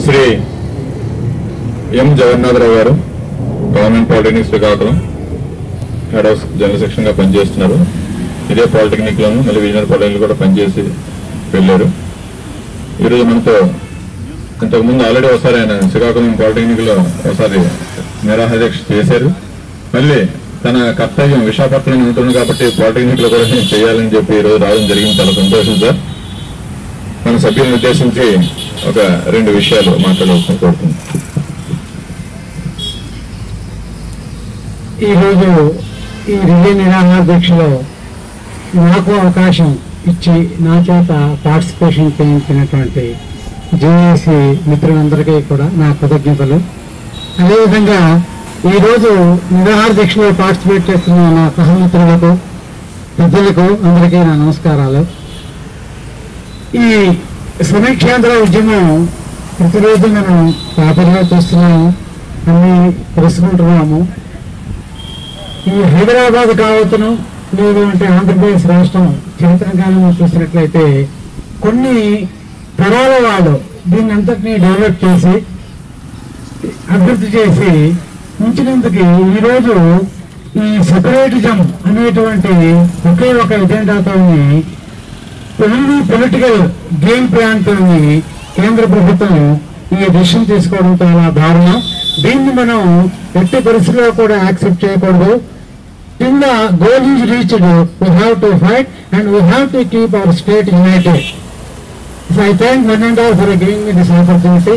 శ్రీ ఎం జగన్నాథరావు గారు government polytechnic Srikakulam head of general section గా పనిచేస్తున్నారు. ఇదే పాలిటెక్నిక్ లోను మళ్ళీ విజయనగర పాలిటెక్నిక్ కూడా పనిచేసి వెళ్ళారు. ఈరోజు మనతో ఇంతకుముందు ఆల్రెడీ ఒకసారి ఆయన శ్రీకాకుళం పాలిటెక్నిక్ లో ఒకసారి నిరాహార దీక్ష చేశారు. మళ్ళీ తన కర్తవ్యం విశాఖపట్నంలో ఉంటుంది కాబట్టి పాలిటెక్నిక్ లో కూడా చేయాలని చెప్పి ఈరోజు రావడం జరిగింది. చాలా సంతోషం సార్. మన సభ్యులను ఉద్దేశించి ఒక 2 విషయాలు మాట్లాడవలసిన కోరుతున్నాను. ఈరోజు ఈ రిలే నిరాహార దీక్షలో నాకు అవకాశం ఇచ్చి నా చేత పార్టిసిపేషన్ చేయించినటువంటి జేఏసీ మిత్రులందరికీ కూడా నా కృతజ్ఞతలు. అదేవిధంగా ఈరోజు నిరాహార దీక్షలో పార్టిసిపేట్ చేస్తున్న నా సహమిత్రులకు పెద్దలకు అందరికీ నా నమస్కారాలు. ఈ సమీక్షాంధ్ర ఉద్యమం ప్రతిరోజు మనం పేపర్లో చూస్తున్నాము, అన్ని తెలుసుకుంటున్నాము. ఈ హైదరాబాద్ కావచ్చును లేదు అంటే ఆంధ్రప్రదేశ్ రాష్ట్రం చరిత్రకాలంలో చూసినట్లయితే కొన్ని తరాల వాళ్ళు దీన్ని అంతటినీ డెవలప్ చేసి అభివృద్ధి చేసి ఉంచినందుకు ఈరోజు ఈ సెపరేటిజం అనేటువంటి ఒకే ఒక ఎజెండాతో ఓన్లీ పొలిటికల్ గేమ్ ప్లాన్ తో కేంద్ర ప్రభుత్వం ఈ డిసిషన్ తీసుకోవడం చాలా దారుణం. దీన్ని మనం ఎట్టి పరిస్థితుల్లో కూడా యాక్సెప్ట్ చేయకూడదు. Till the goal is reached, we have to fight and we have to keep our state united. So I thank one and all for giving me this opportunity.